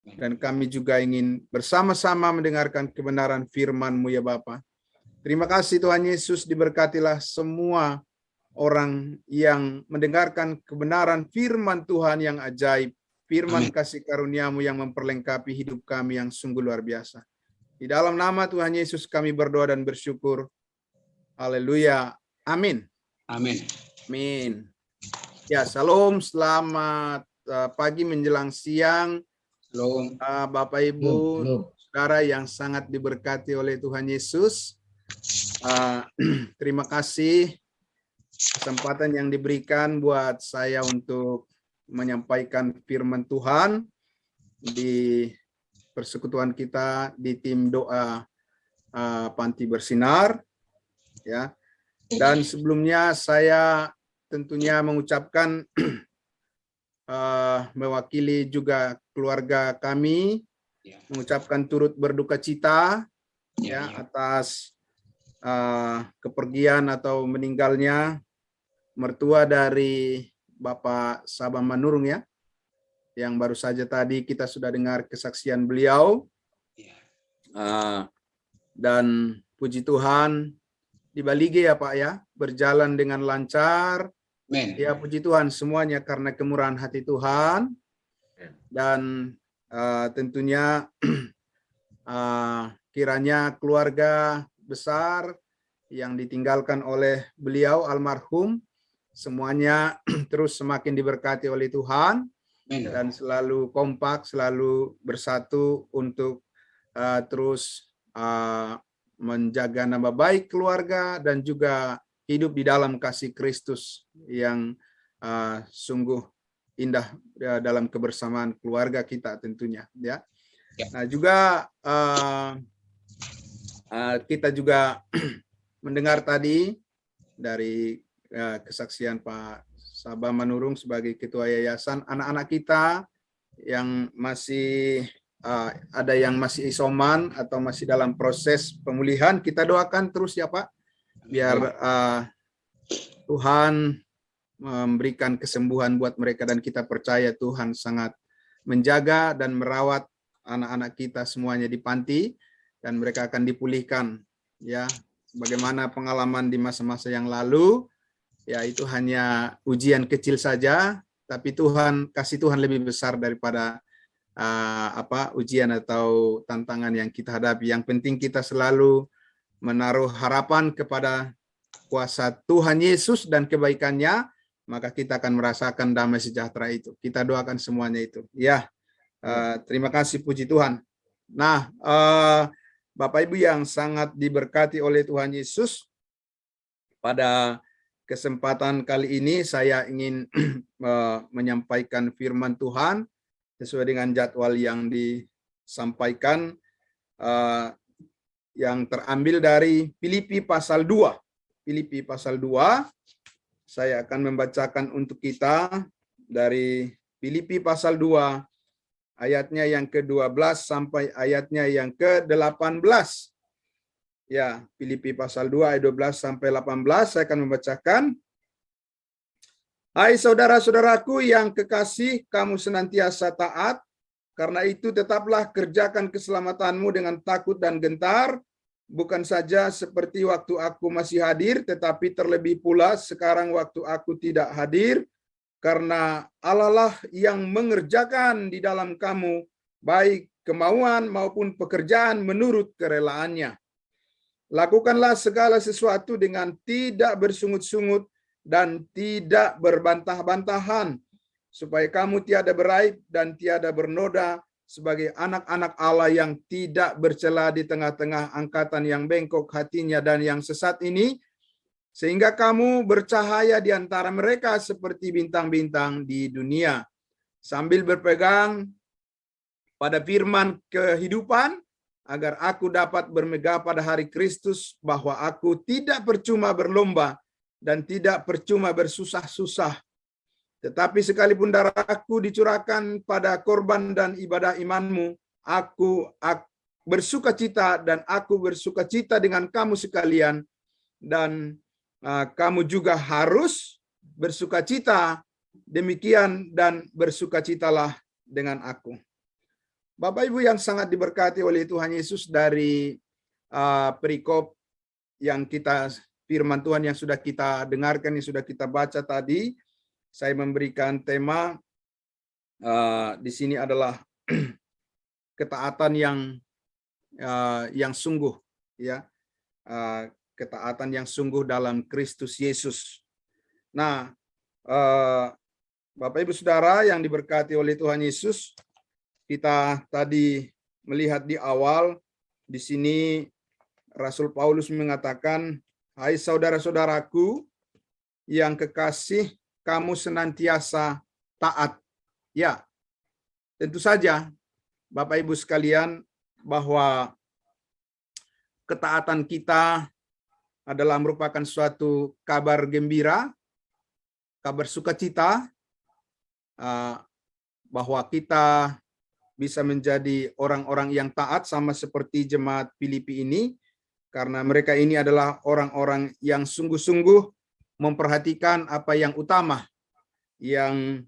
Dan kami juga ingin bersama-sama mendengarkan kebenaran firman-Mu ya Bapa. Terima kasih Tuhan Yesus, diberkatilah semua orang yang mendengarkan kebenaran firman Tuhan yang ajaib. Firman kasih karunia-Mu yang memperlengkapi hidup kami yang sungguh luar biasa. Di dalam nama Tuhan Yesus kami berdoa dan bersyukur. Haleluya. Amin. Amin. Amin. Ya, salam, selamat pagi menjelang siang. Shalom. Bapak Ibu, saudara yang sangat diberkati oleh Tuhan Yesus. Terima kasih kesempatan yang diberikan buat saya untuk menyampaikan firman Tuhan di persekutuan kita di tim doa Panti Bersinar, ya. Dan sebelumnya saya tentunya mengucapkan mewakili juga keluarga kami, mengucapkan turut berduka cita ya atas kepergian atau meninggalnya mertua dari Bapak Sabah Manurung ya, yang baru saja tadi kita sudah dengar kesaksian beliau. Dan puji Tuhan di Balige ya Pak ya, berjalan dengan lancar. Ya puji Tuhan semuanya karena kemurahan hati Tuhan. Dan tentunya kiranya keluarga besar yang ditinggalkan oleh beliau almarhum semuanya terus semakin diberkati oleh Tuhan dan selalu kompak, selalu bersatu untuk terus menjaga nama baik keluarga dan juga hidup di dalam kasih Kristus yang sungguh indah dalam kebersamaan keluarga kita tentunya ya. Nah juga kita juga mendengar tadi dari kesaksian Pak Sabah Manurung sebagai ketua yayasan, anak-anak kita yang masih ada yang masih isoman atau masih dalam proses pemulihan, kita doakan terus ya Pak, biar Tuhan memberikan kesembuhan buat mereka dan kita percaya Tuhan sangat menjaga dan merawat anak-anak kita semuanya di panti dan mereka akan dipulihkan ya. Bagaimana pengalaman di masa-masa yang lalu, ya itu hanya ujian kecil saja, tapi kasih Tuhan lebih besar daripada ujian atau tantangan yang kita hadapi. Yang penting kita selalu menaruh harapan kepada kuasa Tuhan Yesus dan kebaikannya, maka kita akan merasakan damai sejahtera itu. Kita doakan semuanya itu. Ya, terima kasih, puji Tuhan. Nah, Bapak Ibu yang sangat diberkati oleh Tuhan Yesus, pada kesempatan kali ini saya ingin menyampaikan firman Tuhan sesuai dengan jadwal yang disampaikan, yang terambil dari Filipi pasal 2. Filipi pasal 2, saya akan membacakan untuk kita dari Filipi pasal 2, ayatnya yang ke-12 sampai ayatnya yang ke-18. Ya, Filipi pasal 2 ayat 12 sampai 18 saya akan membacakan. Hai saudara-saudaraku yang kekasih, kamu senantiasa taat, karena itu tetaplah kerjakan keselamatanmu dengan takut dan gentar, bukan saja seperti waktu aku masih hadir, tetapi terlebih pula sekarang waktu aku tidak hadir, karena Allah lah yang mengerjakan di dalam kamu, baik kemauan maupun pekerjaan menurut kerelaannya. Lakukanlah segala sesuatu dengan tidak bersungut-sungut dan tidak berbantah-bantahan, supaya kamu tiada beraib dan tiada bernoda sebagai anak-anak Allah yang tidak bercela di tengah-tengah angkatan yang bengkok hatinya dan yang sesat ini, sehingga kamu bercahaya di antara mereka seperti bintang-bintang di dunia, sambil berpegang pada firman kehidupan, agar aku dapat bermegah pada hari Kristus, bahwa aku tidak percuma berlomba dan tidak percuma bersusah-susah, tetapi sekalipun darahku dicurahkan pada korban dan ibadah imanmu, aku bersuka cita dan aku bersuka cita dengan kamu sekalian, dan kamu juga harus bersuka cita demikian dan bersukacitalah dengan aku. Bapak Ibu yang sangat diberkati oleh Tuhan Yesus, dari perikop yang firman Tuhan yang sudah kita dengarkan, yang sudah kita baca tadi, saya memberikan tema di sini adalah ketaatan yang sungguh, ya, ketaatan yang sungguh dalam Kristus Yesus. Nah, Bapak Ibu Saudara yang diberkati oleh Tuhan Yesus, kita tadi melihat di awal di sini Rasul Paulus mengatakan, "Hai saudara-saudaraku yang kekasih, kamu senantiasa taat." Ya, tentu saja Bapak Ibu sekalian, bahwa ketaatan kita adalah merupakan suatu kabar gembira, kabar sukacita, bahwa kita bisa menjadi orang-orang yang taat sama seperti jemaat Filipi ini, karena mereka ini adalah orang-orang yang sungguh-sungguh memperhatikan apa yang utama yang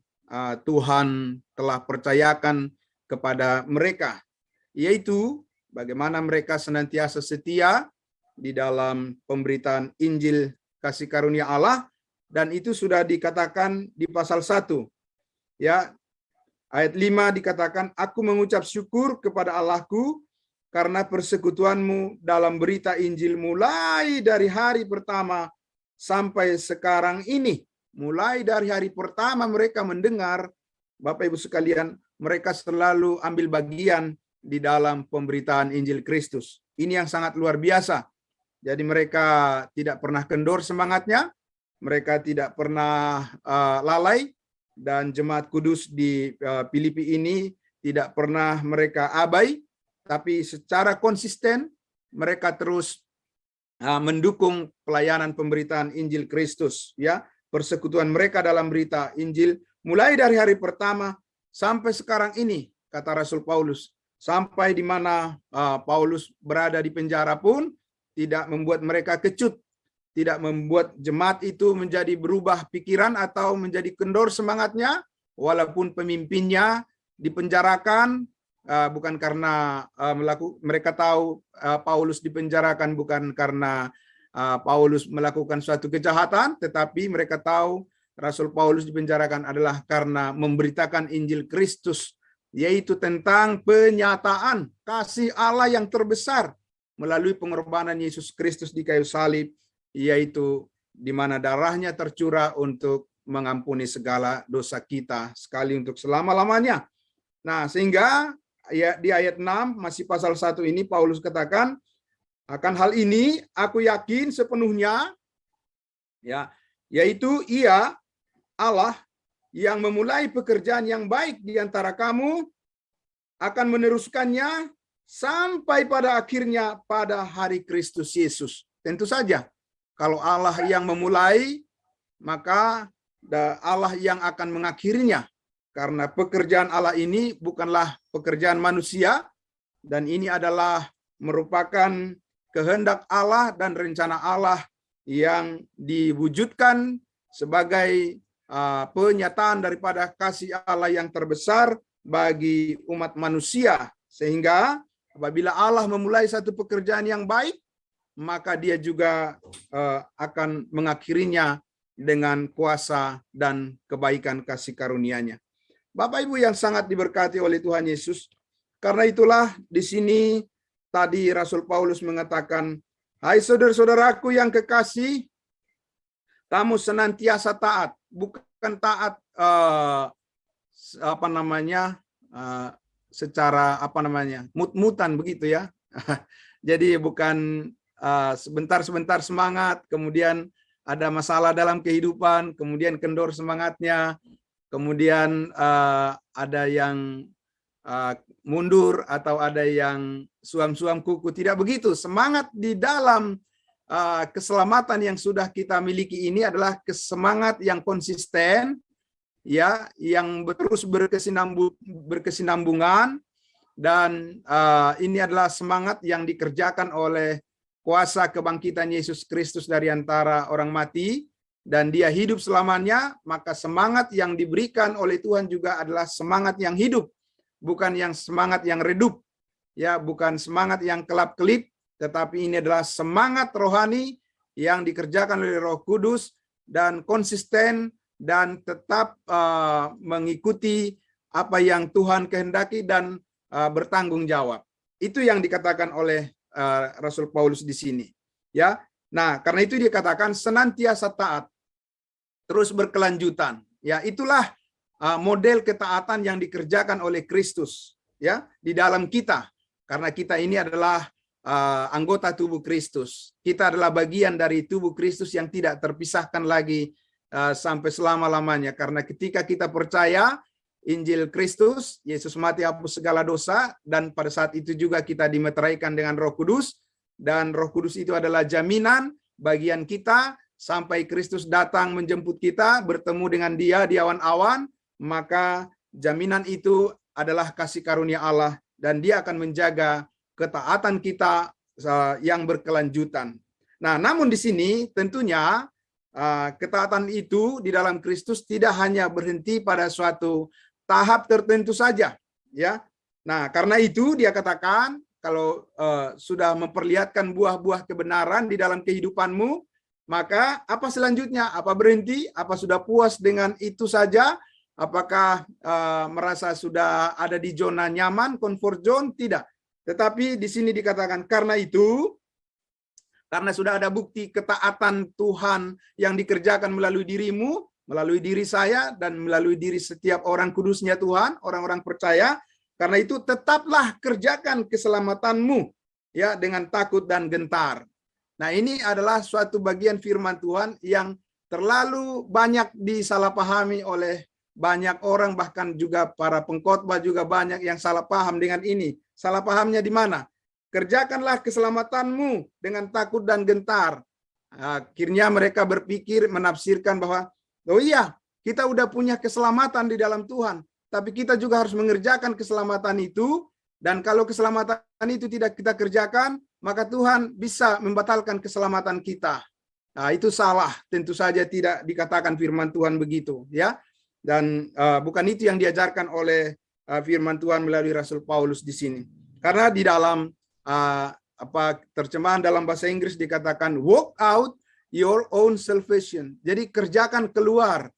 Tuhan telah percayakan kepada mereka, yaitu bagaimana mereka senantiasa setia di dalam pemberitaan Injil kasih karunia Allah, dan itu sudah dikatakan di pasal 1. Ya, ayat 5 dikatakan, "Aku mengucap syukur kepada Allahku karena persekutuanmu dalam berita Injil mulai dari hari pertama sampai sekarang ini." Mulai dari hari pertama mereka mendengar, Bapak Ibu sekalian, mereka selalu ambil bagian di dalam pemberitaan Injil Kristus. Ini yang sangat luar biasa. Jadi mereka tidak pernah kendor semangatnya, mereka tidak pernah lalai, dan jemaat kudus di Filipi ini tidak pernah mereka abai, tapi secara konsisten mereka terus mendukung pelayanan pemberitaan Injil Kristus, ya, persekutuan mereka dalam berita Injil mulai dari hari pertama sampai sekarang ini, kata Rasul Paulus, sampai di mana Paulus berada di penjara pun tidak membuat mereka kecut, tidak membuat jemaat itu menjadi berubah pikiran atau menjadi kendor semangatnya, walaupun pemimpinnya dipenjarakan, bukan karena mereka tahu Paulus dipenjarakan bukan karena Paulus melakukan suatu kejahatan, tetapi mereka tahu Rasul Paulus dipenjarakan adalah karena memberitakan Injil Kristus, yaitu tentang penyataan kasih Allah yang terbesar melalui pengorbanan Yesus Kristus di kayu salib, yaitu di mana darahnya tercurah untuk mengampuni segala dosa kita sekali untuk selama-lamanya. Nah, sehingga ya, di ayat 6 masih pasal 1 ini Paulus katakan, "Akan hal ini aku yakin sepenuhnya, ya, yaitu Ia, Allah, yang memulai pekerjaan yang baik di antara kamu akan meneruskannya sampai pada akhirnya pada hari Kristus Yesus." Tentu saja, kalau Allah yang memulai, maka Allah yang akan mengakhirinya. Karena pekerjaan Allah ini bukanlah pekerjaan manusia, dan ini adalah merupakan kehendak Allah dan rencana Allah yang diwujudkan sebagai penyataan daripada kasih Allah yang terbesar bagi umat manusia. Sehingga apabila Allah memulai satu pekerjaan yang baik, maka Dia juga akan mengakhirinya dengan kuasa dan kebaikan kasih karunia-Nya. Bapak Ibu yang sangat diberkati oleh Tuhan Yesus, karena itulah di sini tadi Rasul Paulus mengatakan, "Hai saudara-saudaraku yang kekasih, kamu senantiasa taat." Bukan taat secara mut-mutan begitu ya. Jadi bukan sebentar-sebentar semangat, kemudian ada masalah dalam kehidupan, kemudian kendor semangatnya, kemudian ada yang mundur atau ada yang suam-suam kuku. Tidak begitu. Semangat di dalam keselamatan yang sudah kita miliki ini adalah semangat yang konsisten, ya, yang terus berkesinambungan, dan ini adalah semangat yang dikerjakan oleh kuasa kebangkitan Yesus Kristus dari antara orang mati, dan Dia hidup selamanya. Maka semangat yang diberikan oleh Tuhan juga adalah semangat yang hidup, bukan yang semangat yang redup, ya, bukan semangat yang kelap-kelip, tetapi ini adalah semangat rohani yang dikerjakan oleh Roh Kudus dan konsisten dan tetap mengikuti apa yang Tuhan kehendaki dan bertanggung jawab. Itu yang dikatakan oleh Rasul Paulus di sini. Ya, nah karena itu dikatakan senantiasa taat, terus berkelanjutan. Ya, itulah model ketaatan yang dikerjakan oleh Kristus, ya, di dalam kita. Karena kita ini adalah anggota tubuh Kristus. Kita adalah bagian dari tubuh Kristus yang tidak terpisahkan lagi sampai selama-lamanya. Karena ketika kita percaya Injil Kristus, Yesus mati hapus segala dosa, dan pada saat itu juga kita dimeteraikan dengan Roh Kudus, dan Roh Kudus itu adalah jaminan bagian kita sampai Kristus datang menjemput kita, bertemu dengan Dia di awan-awan, maka jaminan itu adalah kasih karunia Allah, dan Dia akan menjaga ketaatan kita yang berkelanjutan. Nah, namun di sini tentunya ketaatan itu di dalam Kristus tidak hanya berhenti pada suatu tahap tertentu saja, ya. Nah, karena itu dia katakan kalau sudah memperlihatkan buah-buah kebenaran di dalam kehidupanmu, maka apa selanjutnya? Apa berhenti? Apa sudah puas dengan itu saja? Apakah merasa sudah ada di zona nyaman, comfort zone? Tidak. Tetapi di sini dikatakan karena itu, karena sudah ada bukti ketaatan Tuhan yang dikerjakan melalui dirimu, melalui diri saya, dan melalui diri setiap orang kudusnya Tuhan, orang-orang percaya, karena itu tetaplah kerjakan keselamatanmu, ya, dengan takut dan gentar. Nah, ini adalah suatu bagian firman Tuhan yang terlalu banyak disalahpahami oleh banyak orang, bahkan juga para pengkhotbah juga banyak yang salah paham dengan ini. Salah pahamnya di mana? Kerjakanlah keselamatanmu dengan takut dan gentar. Akhirnya mereka berpikir, menafsirkan bahwa, oh iya, kita udah punya keselamatan di dalam Tuhan, tapi kita juga harus mengerjakan keselamatan itu, dan kalau keselamatan itu tidak kita kerjakan, maka Tuhan bisa membatalkan keselamatan kita. Nah, itu salah, tentu saja tidak dikatakan firman Tuhan begitu, ya. Dan bukan itu yang diajarkan oleh firman Tuhan melalui Rasul Paulus di sini. Karena di dalam terjemahan dalam bahasa Inggris dikatakan work out your own salvation. Jadi kerjakan keluar,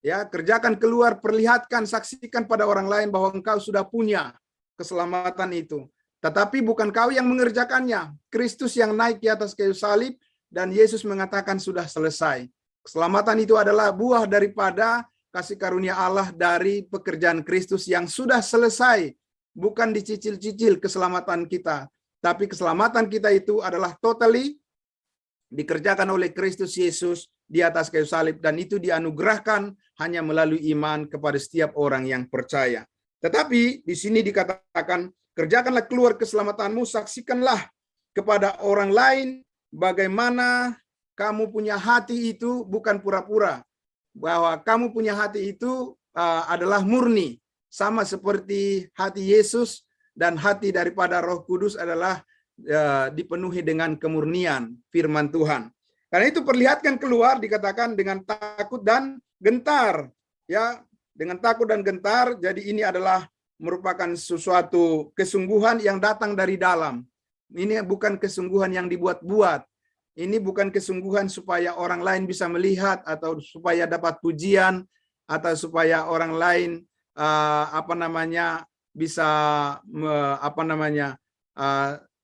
ya, kerjakan keluar, perlihatkan, saksikan pada orang lain bahwa engkau sudah punya keselamatan itu. Tetapi bukan kau yang mengerjakannya. Kristus yang naik di atas kayu salib dan Yesus mengatakan sudah selesai. Keselamatan itu adalah buah daripada kasih karunia Allah dari pekerjaan Kristus yang sudah selesai. Bukan dicicil-cicil keselamatan kita, tapi keselamatan kita itu adalah totally dikerjakan oleh Kristus Yesus di atas kayu salib, dan itu dianugerahkan hanya melalui iman kepada setiap orang yang percaya. Tetapi di sini dikatakan, kerjakanlah keluar keselamatanmu, saksikanlah kepada orang lain bagaimana kamu punya hati itu bukan pura-pura, bahwa kamu punya hati itu adalah murni, sama seperti hati Yesus, dan hati daripada Roh Kudus adalah dipenuhi dengan kemurnian firman Tuhan. Karena itu perlihatkan keluar, dikatakan dengan takut dan gentar, ya, dengan takut dan gentar. Jadi ini adalah merupakan sesuatu kesungguhan yang datang dari dalam. Ini bukan kesungguhan yang dibuat-buat. Ini bukan kesungguhan supaya orang lain bisa melihat, atau supaya dapat pujian, atau supaya orang lain bisa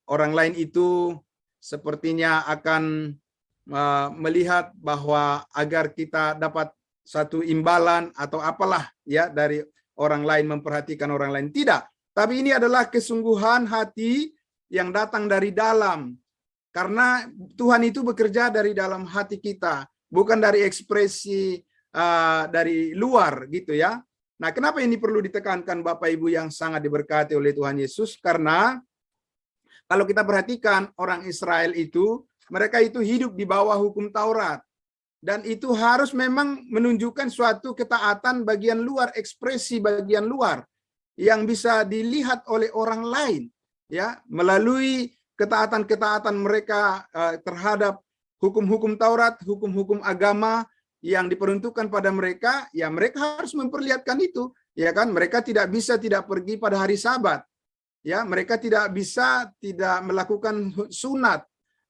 orang lain itu sepertinya akan melihat bahwa agar kita dapat satu imbalan atau apalah, ya, dari orang lain, memperhatikan orang lain. Tidak, tapi ini adalah kesungguhan hati yang datang dari dalam. Karena Tuhan itu bekerja dari dalam hati kita, bukan dari ekspresi dari luar, gitu ya. Nah, kenapa ini perlu ditekankan Bapak Ibu yang sangat diberkati oleh Tuhan Yesus? Karena kalau kita perhatikan orang Israel itu, mereka itu hidup di bawah hukum Taurat. Dan itu harus memang menunjukkan suatu ketaatan bagian luar, ekspresi bagian luar yang bisa dilihat oleh orang lain, ya, melalui ketaatan-ketaatan mereka terhadap hukum-hukum Taurat, hukum-hukum agama yang diperuntukkan pada mereka, ya mereka harus memperlihatkan itu. Ya kan? Mereka tidak bisa tidak pergi pada hari Sabat. Ya, mereka tidak bisa tidak melakukan sunat.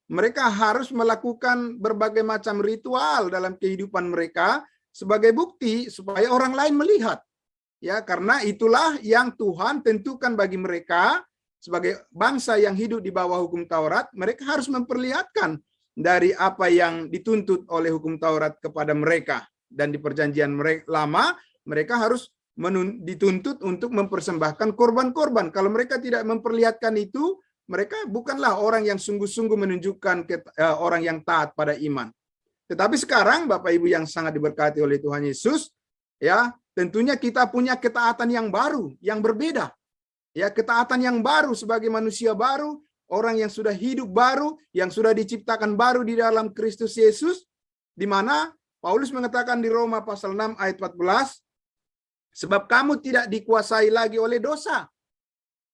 Mereka harus melakukan berbagai macam ritual dalam kehidupan mereka sebagai bukti supaya orang lain melihat. Ya, karena itulah yang Tuhan tentukan bagi mereka sebagai bangsa yang hidup di bawah hukum Taurat, mereka harus memperlihatkan dari apa yang dituntut oleh hukum Taurat kepada mereka. Dan di perjanjian lama, mereka harus dituntut untuk mempersembahkan korban-korban. Kalau mereka tidak memperlihatkan itu, mereka bukanlah orang yang sungguh-sungguh menunjukkan orang yang taat pada iman. Tetapi sekarang, Bapak Ibu yang sangat diberkati oleh Tuhan Yesus, ya, tentunya kita punya ketaatan yang baru, yang berbeda. Ya, ketaatan yang baru sebagai manusia baru, orang yang sudah hidup baru, yang sudah diciptakan baru di dalam Kristus Yesus, di mana Paulus mengatakan di Roma pasal 6 ayat 14, sebab kamu tidak dikuasai lagi oleh dosa.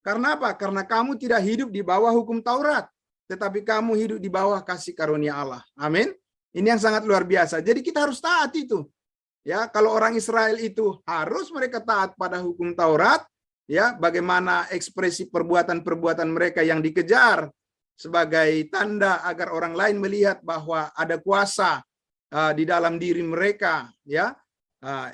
Karena apa? Karena kamu tidak hidup di bawah hukum Taurat, tetapi kamu hidup di bawah kasih karunia Allah. Amin. Ini yang sangat luar biasa. Jadi kita harus taat itu. Ya, kalau orang Israel itu harus mereka taat pada hukum Taurat, ya, bagaimana ekspresi perbuatan-perbuatan mereka yang dikejar sebagai tanda agar orang lain melihat bahwa ada kuasa di dalam diri mereka, ya.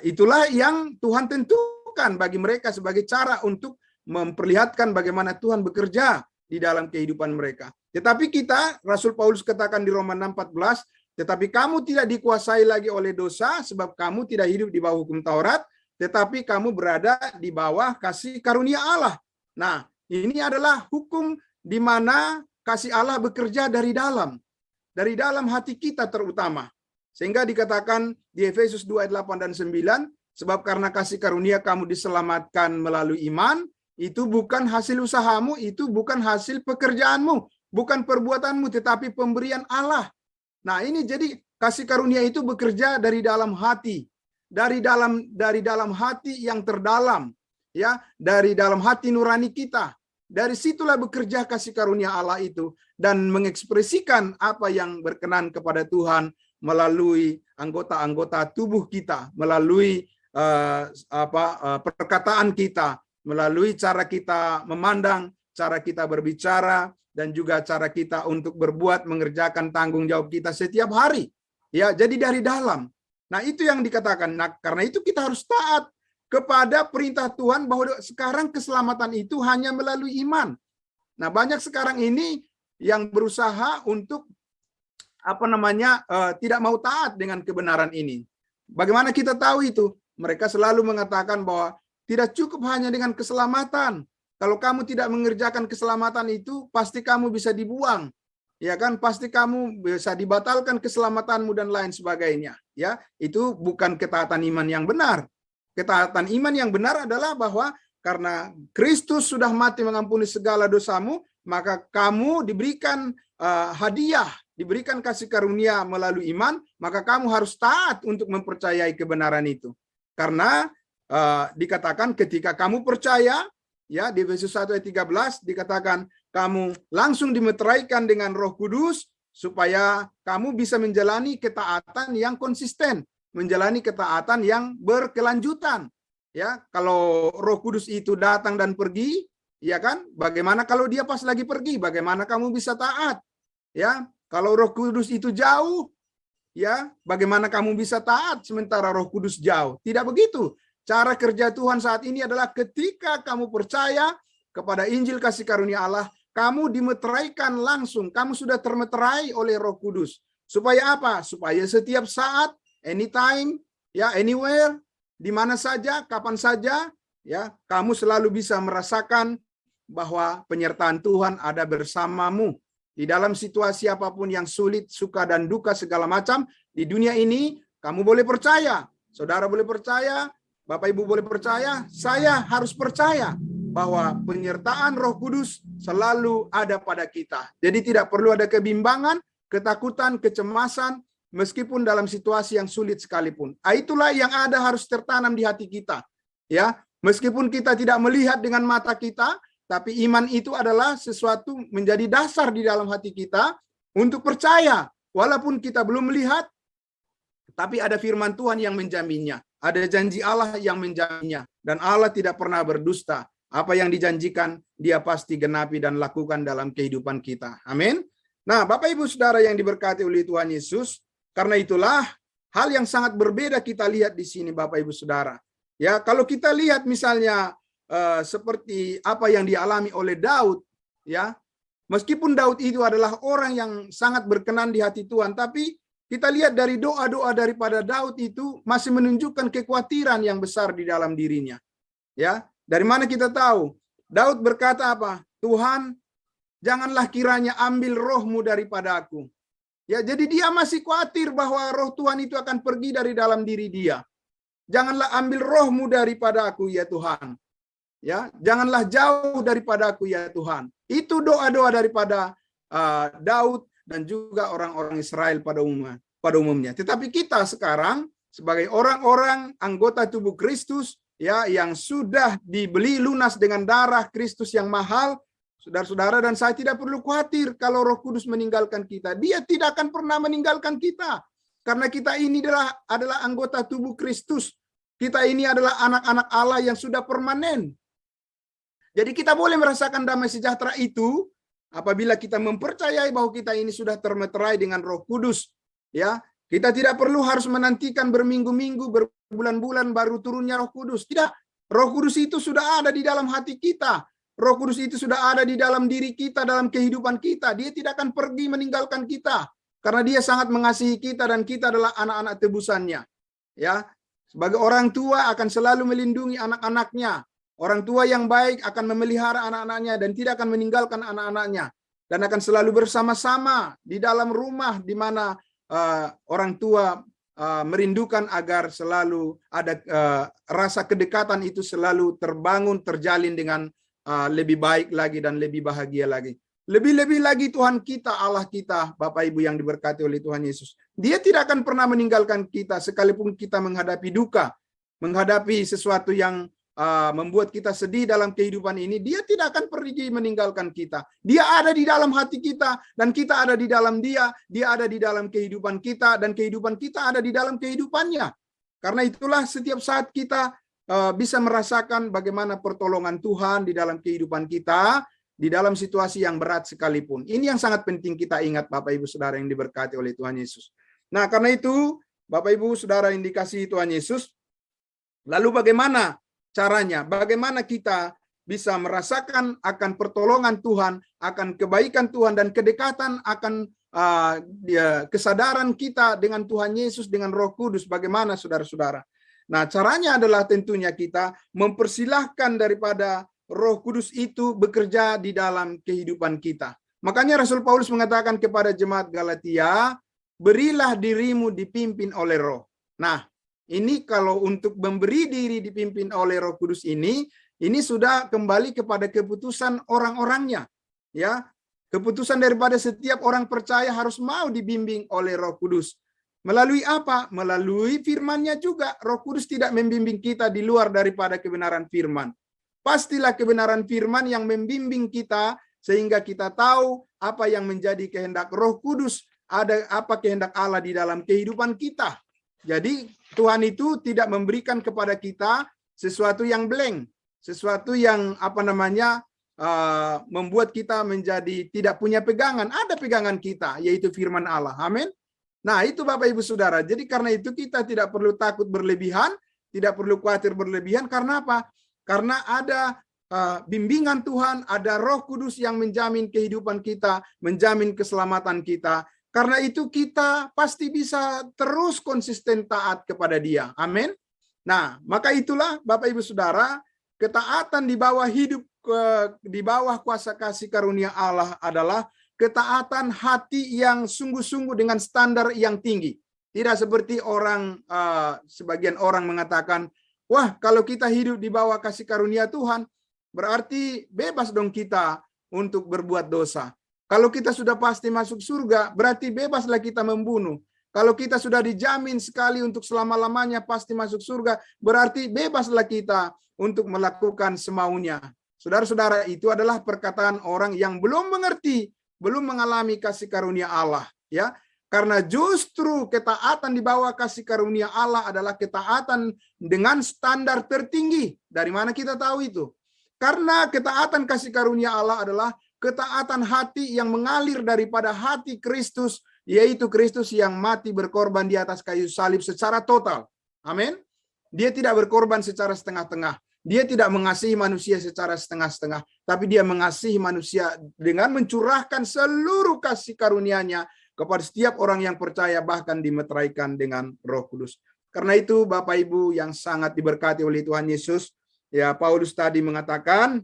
Itulah yang Tuhan tentukan bagi mereka sebagai cara untuk memperlihatkan bagaimana Tuhan bekerja di dalam kehidupan mereka. Tetapi kita, Rasul Paulus katakan di Roma 6:14, tetapi kamu tidak dikuasai lagi oleh dosa sebab kamu tidak hidup di bawah hukum Taurat, tetapi kamu berada di bawah kasih karunia Allah. Nah, ini adalah hukum di mana kasih Allah bekerja dari dalam hati kita terutama. Sehingga dikatakan di Efesus 2 ayat 8 dan 9, sebab karena kasih karunia kamu diselamatkan melalui iman, itu bukan hasil usahamu, itu bukan hasil pekerjaanmu, bukan perbuatanmu, tetapi pemberian Allah. Nah, ini jadi kasih karunia itu bekerja dari dalam hati, dari dalam hati yang terdalam, ya, dari dalam hati nurani kita. Dari situlah bekerja kasih karunia Allah itu dan mengekspresikan apa yang berkenan kepada Tuhan melalui anggota-anggota tubuh kita, melalui perkataan kita, melalui cara kita memandang, cara kita berbicara, dan juga cara kita untuk berbuat, mengerjakan tanggung jawab kita setiap hari. Ya, jadi dari dalam. Nah, itu yang dikatakan. Nah, karena itu kita harus taat kepada perintah Tuhan bahwa sekarang keselamatan itu hanya melalui iman. Nah, banyak sekarang ini yang berusaha untuk tidak mau taat dengan kebenaran ini. Bagaimana kita tahu itu? Mereka selalu mengatakan bahwa tidak cukup hanya dengan keselamatan. Kalau kamu tidak mengerjakan keselamatan itu, pasti kamu bisa dibuang. Ya kan, pasti kamu bisa dibatalkan keselamatanmu dan lain sebagainya. Ya, itu bukan ketaatan iman yang benar. Ketaatan iman yang benar adalah bahwa karena Kristus sudah mati mengampuni segala dosamu, maka kamu diberikan hadiah, diberikan kasih karunia melalui iman, maka kamu harus taat untuk mempercayai kebenaran itu. Karena dikatakan ketika kamu percaya, ya, di Efesus 1 ayat 13 dikatakan kamu langsung dimeteraikan dengan Roh Kudus supaya kamu bisa menjalani ketaatan yang konsisten, menjalani ketaatan yang berkelanjutan. Ya, kalau Roh Kudus itu datang dan pergi, ya kan? Bagaimana kalau dia pas lagi pergi? Bagaimana kamu bisa taat? Ya, kalau Roh Kudus itu jauh, ya, bagaimana kamu bisa taat sementara Roh Kudus jauh? Tidak begitu. Cara kerja Tuhan saat ini adalah ketika kamu percaya kepada Injil kasih karunia Allah, kamu dimeteraikan langsung, kamu sudah termeterai oleh Roh Kudus. Supaya apa? Supaya setiap saat, anytime, ya, anywhere, di mana saja, kapan saja, ya, kamu selalu bisa merasakan bahwa penyertaan Tuhan ada bersamamu. Di dalam situasi apapun yang sulit, suka dan duka segala macam di dunia ini, kamu boleh percaya, saudara boleh percaya, Bapak Ibu boleh percaya, saya harus percaya bahwa penyertaan Roh Kudus selalu ada pada kita. Jadi tidak perlu ada kebimbangan, ketakutan, kecemasan, meskipun dalam situasi yang sulit sekalipun. Itulah yang ada harus tertanam di hati kita. Ya, meskipun kita tidak melihat dengan mata kita, tapi iman itu adalah sesuatu menjadi dasar di dalam hati kita untuk percaya. Walaupun kita belum melihat, tapi ada firman Tuhan yang menjaminnya. Ada janji Allah yang menjaminnya. dan Allah tidak pernah berdusta. Apa yang dijanjikan, dia pasti genapi dan lakukan dalam kehidupan kita. Amin. Nah, Bapak Ibu Saudara yang diberkati oleh Tuhan Yesus, karena itulah hal yang sangat berbeda kita lihat di sini, Bapak Ibu Saudara. Ya, kalau kita lihat misalnya seperti apa yang dialami oleh Daud, ya, meskipun Daud itu adalah orang yang sangat berkenan di hati Tuhan, tapi kita lihat dari doa-doa daripada Daud itu masih menunjukkan kekhawatiran yang besar di dalam dirinya. Ya, dari mana kita tahu? Daud berkata apa? Tuhan, janganlah kiranya ambil rohmu daripada aku. Ya, jadi dia masih khawatir bahwa roh Tuhan itu akan pergi dari dalam diri dia. Janganlah ambil rohmu daripada aku, ya Tuhan. Ya, janganlah jauh daripada aku, ya Tuhan. Itu doa-doa daripada Daud dan juga orang-orang Israel pada umumnya. Tetapi kita sekarang sebagai orang-orang anggota tubuh Kristus, ya, yang sudah dibeli lunas dengan darah Kristus yang mahal, saudara-saudara dan saya tidak perlu khawatir kalau Roh Kudus meninggalkan kita. Dia tidak akan pernah meninggalkan kita. Karena kita ini adalah anggota tubuh Kristus. Kita ini adalah anak-anak Allah yang sudah permanen. Jadi kita boleh merasakan damai sejahtera itu apabila kita mempercayai bahwa kita ini sudah termeterai dengan Roh Kudus. Ya, kita tidak perlu harus menantikan berminggu-minggu, berbulan-bulan baru turunnya Roh Kudus. Tidak, Roh Kudus itu sudah ada di dalam hati kita. Roh Kudus itu sudah ada di dalam diri kita, dalam kehidupan kita. Dia tidak akan pergi meninggalkan kita karena dia sangat mengasihi kita dan kita adalah anak-anak tebusannya. Ya, sebagai orang tua akan selalu melindungi anak-anaknya. Orang tua yang baik akan memelihara anak-anaknya dan tidak akan meninggalkan anak-anaknya. Dan akan selalu bersama-sama di dalam rumah di mana orang tua merindukan agar selalu ada rasa kedekatan itu selalu terbangun, terjalin dengan lebih baik lagi dan lebih bahagia lagi. Lebih-lebih lagi Tuhan kita, Allah kita, Bapak Ibu yang diberkati oleh Tuhan Yesus. Dia tidak akan pernah meninggalkan kita sekalipun kita menghadapi duka, menghadapi sesuatu yang membuat kita sedih dalam kehidupan ini. Dia tidak akan pergi meninggalkan kita. Dia ada di dalam hati kita dan kita ada di dalam dia. Dia ada di dalam kehidupan kita dan kehidupan kita ada di dalam kehidupannya. Karena itulah setiap saat kita bisa merasakan bagaimana pertolongan Tuhan di dalam kehidupan kita, di dalam situasi yang berat sekalipun. Ini yang sangat penting kita ingat, Bapak Ibu Saudara yang diberkati oleh Tuhan Yesus. Nah, karena itu Bapak Ibu Saudara yang dikasihi Tuhan Yesus, lalu bagaimana caranya? Bagaimana kita bisa merasakan akan pertolongan Tuhan, akan kebaikan Tuhan dan kedekatan akan kesadaran kita dengan Tuhan Yesus, dengan Roh Kudus? Bagaimana saudara-saudara? Nah, caranya adalah tentunya kita mempersilahkan daripada Roh Kudus itu bekerja di dalam kehidupan kita. Makanya Rasul Paulus mengatakan kepada jemaat Galatia, berilah dirimu dipimpin oleh Roh. Nah, ini kalau untuk memberi diri dipimpin oleh Roh Kudus ini sudah kembali kepada keputusan orang-orangnya. Ya, keputusan daripada setiap orang percaya harus mau dibimbing oleh Roh Kudus. Melalui apa? Melalui firman-Nya juga. Roh Kudus tidak membimbing kita di luar daripada kebenaran firman. Pastilah kebenaran firman yang membimbing kita sehingga kita tahu apa yang menjadi kehendak Roh Kudus, ada apa kehendak Allah di dalam kehidupan kita. Jadi Tuhan itu tidak memberikan kepada kita sesuatu yang blank, sesuatu yang membuat kita menjadi tidak punya pegangan. Ada pegangan kita, yaitu firman Allah. Amin. Nah, itu Bapak Ibu Saudara. Jadi karena itu kita tidak perlu takut berlebihan, tidak perlu khawatir berlebihan. Karena apa? Karena ada bimbingan Tuhan, ada Roh Kudus yang menjamin kehidupan kita, menjamin keselamatan kita. Karena itu kita pasti bisa terus konsisten taat kepada Dia. Amin. Nah, maka itulah Bapak Ibu Saudara, ketaatan di bawah di bawah kuasa kasih karunia Allah adalah ketaatan hati yang sungguh-sungguh dengan standar yang tinggi. Tidak seperti sebagian orang mengatakan, wah, kalau kita hidup di bawah kasih karunia Tuhan, berarti bebas dong kita untuk berbuat dosa. Kalau kita sudah pasti masuk surga, berarti bebaslah kita membunuh. Kalau kita sudah dijamin sekali untuk selama-lamanya pasti masuk surga, berarti bebaslah kita untuk melakukan semaunya. Saudara-saudara, itu adalah perkataan orang yang belum mengerti, belum mengalami kasih karunia Allah. Ya, Karena justru ketaatan di bawah kasih karunia Allah adalah ketaatan dengan standar tertinggi. Dari mana kita tahu itu? Karena ketaatan kasih karunia Allah adalah ketaatan hati yang mengalir daripada hati Kristus, yaitu Kristus yang mati berkorban di atas kayu salib secara total. Amin. Dia tidak berkorban secara setengah-tengah. Dia tidak mengasihi manusia secara setengah-setengah, tapi dia mengasihi manusia dengan mencurahkan seluruh kasih karunia-Nya kepada setiap orang yang percaya, bahkan dimeteraikan dengan Roh Kudus. Karena itu Bapak Ibu yang sangat diberkati oleh Tuhan Yesus, ya Paulus tadi mengatakan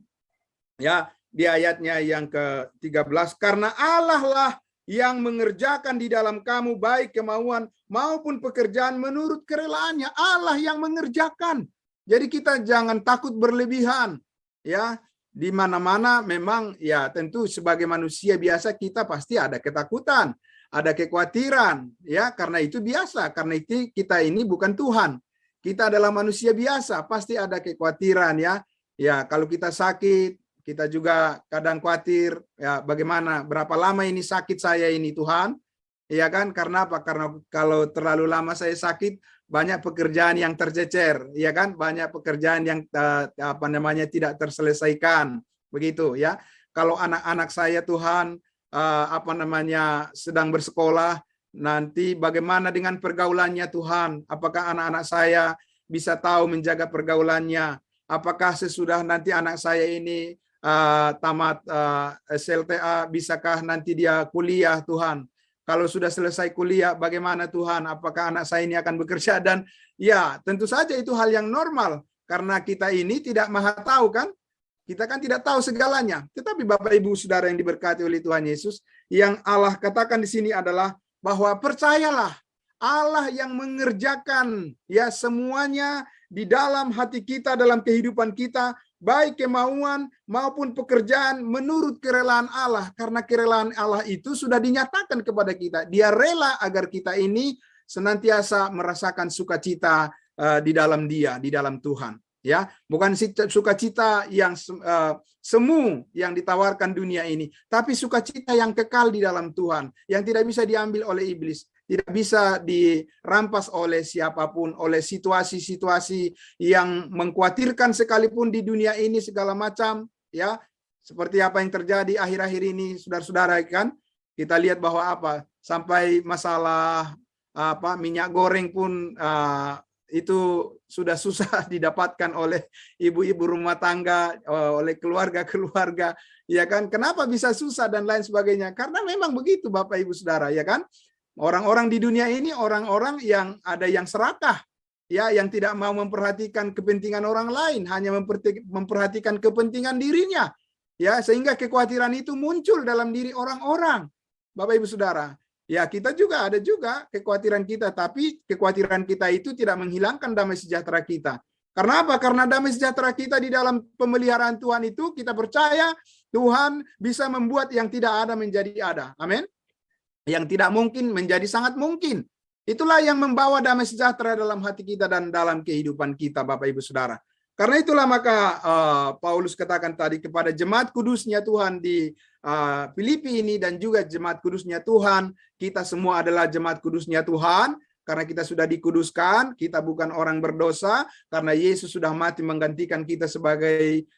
ya di ayatnya yang ke-13, karena Allah lah yang mengerjakan di dalam kamu baik kemauan maupun pekerjaan menurut kerelaannya. Allah yang mengerjakan. Jadi kita jangan takut berlebihan, ya. Di mana-mana memang ya tentu sebagai manusia biasa kita pasti ada ketakutan, ada kekhawatiran, ya, karena itu biasa, karena itu kita ini bukan Tuhan. Kita adalah manusia biasa, pasti ada kekhawatiran, ya. Ya, kalau kita sakit, kita juga kadang khawatir, ya, bagaimana, berapa lama ini sakit saya ini Tuhan? Ya kan, karena apa? Karena kalau terlalu lama saya sakit, banyak pekerjaan yang tercecer, ya kan? Banyak pekerjaan yang tidak terselesaikan, begitu, ya. Kalau anak-anak saya Tuhan sedang bersekolah, nanti bagaimana dengan pergaulannya Tuhan? Apakah anak-anak saya bisa tahu menjaga pergaulannya? Apakah sesudah nanti anak saya ini tamat SLTA, bisakah nanti dia kuliah Tuhan? Kalau sudah selesai kuliah, bagaimana Tuhan? Apakah anak saya ini akan bekerja? Dan ya tentu saja itu hal yang normal, karena kita ini tidak maha tahu kan? Kita kan tidak tahu segalanya. Tetapi Bapak Ibu Saudara yang diberkati oleh Tuhan Yesus, yang Allah katakan di sini adalah bahwa percayalah Allah yang mengerjakan ya semuanya di dalam hati kita, dalam kehidupan kita, baik kemauan maupun pekerjaan menurut kerelaan Allah. Karena kerelaan Allah itu sudah dinyatakan kepada kita. Dia rela agar kita ini senantiasa merasakan sukacita di dalam Dia, di dalam Tuhan. Ya, bukan sukacita yang semu yang ditawarkan dunia ini, tapi sukacita yang kekal di dalam Tuhan, yang tidak bisa diambil oleh iblis, tidak bisa dirampas oleh siapapun, oleh situasi-situasi yang mengkhawatirkan sekalipun di dunia ini segala macam, ya. Seperti apa yang terjadi akhir-akhir ini, saudara-saudara, kan? Kita lihat bahwa sampai masalah minyak goreng pun itu sudah susah didapatkan oleh ibu-ibu rumah tangga, oleh keluarga-keluarga, ya kan? Kenapa bisa susah dan lain sebagainya? Karena memang begitu Bapak Ibu Saudara, ya kan? Orang-orang di dunia ini orang-orang yang ada yang serakah, ya, yang tidak mau memperhatikan kepentingan orang lain, hanya memperhatikan kepentingan dirinya, ya, sehingga kekhawatiran itu muncul dalam diri orang-orang. Bapak Ibu Saudara, ya, kita juga ada juga kekhawatiran kita, tapi kekhawatiran kita itu tidak menghilangkan damai sejahtera kita. Karena apa? Karena damai sejahtera kita di dalam pemeliharaan Tuhan itu, kita percaya Tuhan bisa membuat yang tidak ada menjadi ada. Amin. Yang tidak mungkin menjadi sangat mungkin. Itulah yang membawa damai sejahtera dalam hati kita dan dalam kehidupan kita, Bapak Ibu Saudara. Karena itulah maka Paulus katakan tadi kepada jemaat kudusnya Tuhan di Filipi ini, dan juga jemaat kudusnya Tuhan, kita semua adalah jemaat kudusnya Tuhan, karena kita sudah dikuduskan, kita bukan orang berdosa, karena Yesus sudah mati menggantikan kita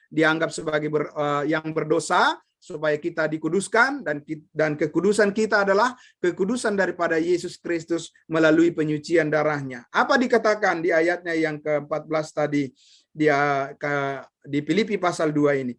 dianggap sebagai yang berdosa, supaya kita dikuduskan, dan kekudusan kita adalah kekudusan daripada Yesus Kristus melalui penyucian darahnya. Apa dikatakan di ayatnya yang ke-14 tadi, di Filipi pasal 2 ini?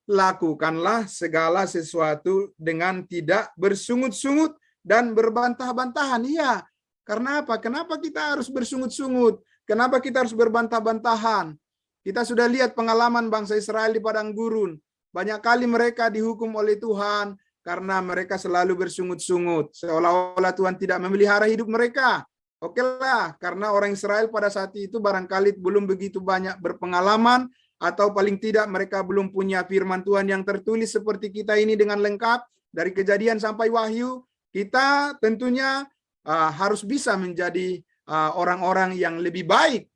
Lakukanlah segala sesuatu dengan tidak bersungut-sungut dan berbantah-bantahan. Iya, karena apa? Kenapa kita harus bersungut-sungut? Kenapa kita harus berbantah-bantahan? Kita sudah lihat pengalaman bangsa Israel di padang gurun. Banyak kali mereka dihukum oleh Tuhan karena mereka selalu bersungut-sungut, seolah-olah Tuhan tidak memelihara hidup mereka. Oke lah, karena orang Israel pada saat itu barangkali belum begitu banyak berpengalaman, atau paling tidak mereka belum punya firman Tuhan yang tertulis seperti kita ini dengan lengkap dari Kejadian sampai Wahyu. Kita tentunya harus bisa menjadi orang-orang yang lebih baik,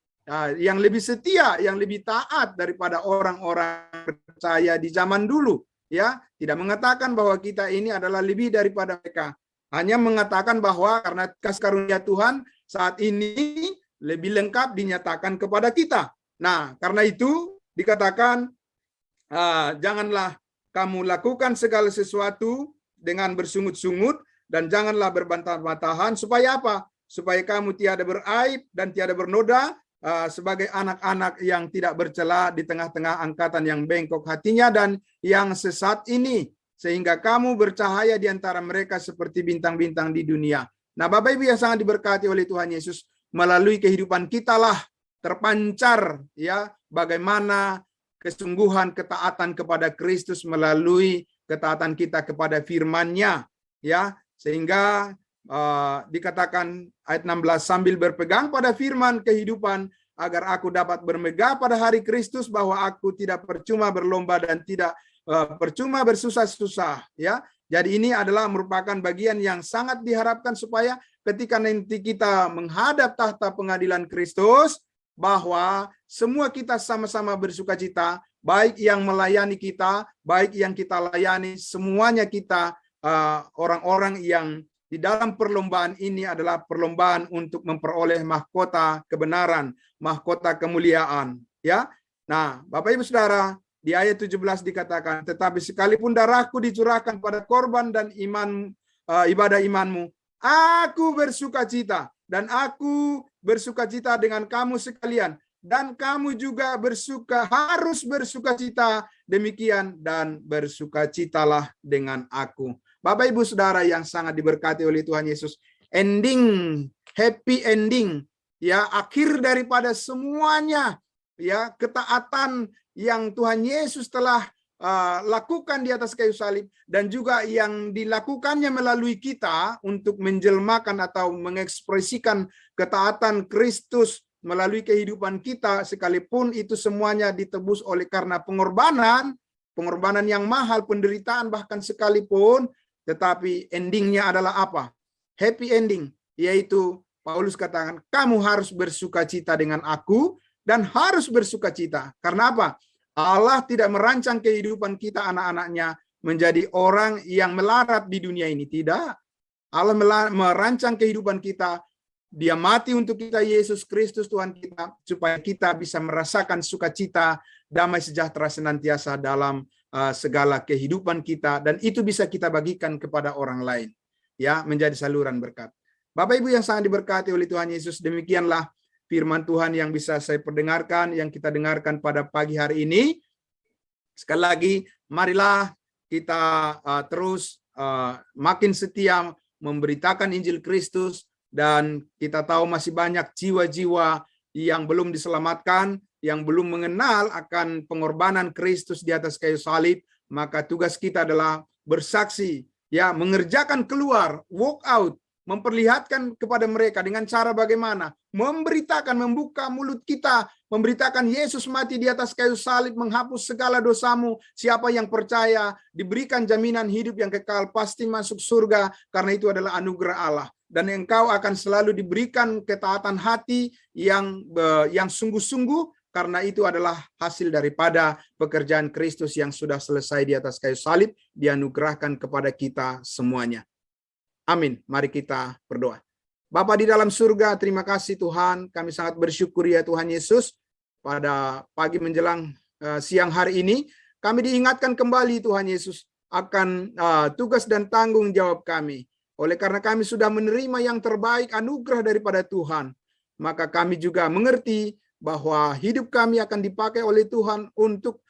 yang lebih setia, yang lebih taat daripada orang-orang percaya di zaman dulu, ya. Tidak mengatakan bahwa kita ini adalah lebih daripada mereka. hanya mengatakan bahwa karena kasih karunia Tuhan saat ini lebih lengkap dinyatakan kepada kita. Nah, karena itu dikatakan janganlah kamu lakukan segala sesuatu dengan bersungut-sungut dan janganlah berbantah-bantahan. Supaya apa? Supaya kamu tiada beraib dan tiada bernoda sebagai anak-anak yang tidak bercela di tengah-tengah angkatan yang bengkok hatinya dan yang sesat ini, sehingga kamu bercahaya di antara mereka seperti bintang-bintang di dunia. Nah, Bapak Ibu yang sangat diberkati oleh Tuhan Yesus, melalui kehidupan kita lah terpancar ya bagaimana kesungguhan ketaatan kepada Kristus melalui ketaatan kita kepada firman-Nya, ya, sehingga dikatakan ayat 16, sambil berpegang pada firman kehidupan agar aku dapat bermegah pada hari Kristus, bahwa aku tidak percuma berlomba dan tidak percuma bersusah-susah, ya. Jadi ini adalah merupakan bagian yang sangat diharapkan supaya ketika nanti kita menghadap tahta pengadilan Kristus, bahwa semua kita sama-sama bersukacita, baik yang melayani kita, baik yang kita layani, semuanya kita orang-orang yang di dalam perlombaan ini adalah perlombaan untuk memperoleh mahkota kebenaran, mahkota kemuliaan, ya. Nah, Bapak Ibu Saudara, di ayat 17 dikatakan, tetapi sekalipun darahku dicurahkan pada korban dan ibadah imanmu, aku bersukacita, dan aku bersukacita dengan kamu sekalian, dan kamu juga harus bersukacita demikian, dan bersukacitalah dengan aku. Bapak Ibu Saudara yang sangat diberkati oleh Tuhan Yesus, happy ending, ya, akhir daripada semuanya, ya, ketaatan yang Tuhan Yesus telah lakukan di atas kayu salib, dan juga yang dilakukannya melalui kita untuk menjelmakan atau mengekspresikan ketaatan Kristus melalui kehidupan kita, sekalipun itu semuanya ditebus oleh karena pengorbanan yang mahal, penderitaan bahkan sekalipun. Tetapi endingnya adalah apa? Happy ending, yaitu Paulus katakan, kamu harus bersukacita dengan aku, dan harus bersukacita. Karena apa? Allah tidak merancang kehidupan kita anak-anaknya menjadi orang yang melarat di dunia ini. Tidak. Allah merancang kehidupan kita. Dia mati untuk kita, Yesus Kristus Tuhan kita, supaya kita bisa merasakan sukacita, damai sejahtera senantiasa dalam segala kehidupan kita, dan itu bisa kita bagikan kepada orang lain, ya, menjadi saluran berkat. Bapak Ibu yang sangat diberkati oleh Tuhan Yesus, demikianlah firman Tuhan yang bisa saya perdengarkan, yang kita dengarkan pada pagi hari ini. Sekali lagi, marilah kita terus makin setia memberitakan Injil Kristus, dan kita tahu masih banyak jiwa-jiwa yang belum diselamatkan, yang belum mengenal akan pengorbanan Kristus di atas kayu salib. Maka tugas kita adalah bersaksi, ya, mengerjakan keluar, walk out, memperlihatkan kepada mereka dengan cara bagaimana? Memberitakan, membuka mulut kita, memberitakan Yesus mati di atas kayu salib, menghapus segala dosamu. Siapa yang percaya diberikan jaminan hidup yang kekal, pasti masuk surga, karena itu adalah anugerah Allah. Dan engkau akan selalu diberikan ketaatan hati yang sungguh-sungguh, karena itu adalah hasil daripada pekerjaan Kristus yang sudah selesai di atas kayu salib, dianugerahkan kepada kita semuanya. Amin. Mari kita berdoa. Bapa di dalam surga, terima kasih Tuhan. Kami sangat bersyukur ya Tuhan Yesus. Pada pagi menjelang siang hari ini, kami diingatkan kembali Tuhan Yesus akan tugas dan tanggung jawab kami. Oleh karena kami sudah menerima yang terbaik, anugerah daripada Tuhan, maka kami juga mengerti bahwa hidup kami akan dipakai oleh Tuhan untuk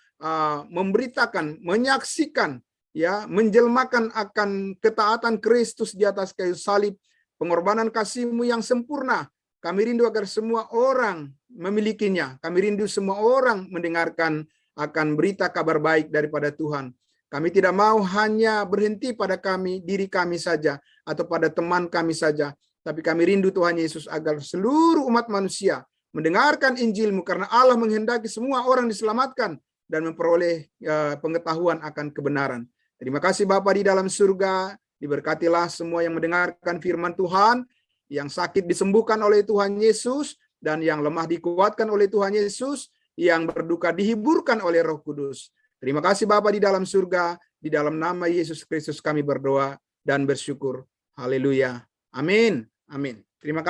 memberitakan, menyaksikan, ya, menjelmakan akan ketaatan Kristus di atas kayu salib, pengorbanan kasih-Mu yang sempurna. Kami rindu agar semua orang memilikinya. Kami rindu semua orang mendengarkan akan berita kabar baik daripada Tuhan. Kami tidak mau hanya berhenti pada diri kami saja, atau pada teman kami saja. Tapi kami rindu Tuhan Yesus agar seluruh umat manusia mendengarkan Injil-Mu, karena Allah menghendaki semua orang diselamatkan dan memperoleh pengetahuan akan kebenaran. Terima kasih Bapa di dalam surga, diberkatilah semua yang mendengarkan firman Tuhan, yang sakit disembuhkan oleh Tuhan Yesus, dan yang lemah dikuatkan oleh Tuhan Yesus, yang berduka dihiburkan oleh Roh Kudus. Terima kasih Bapa di dalam surga, di dalam nama Yesus Kristus kami berdoa dan bersyukur. Haleluya. Amin. Amin. Terima kasih.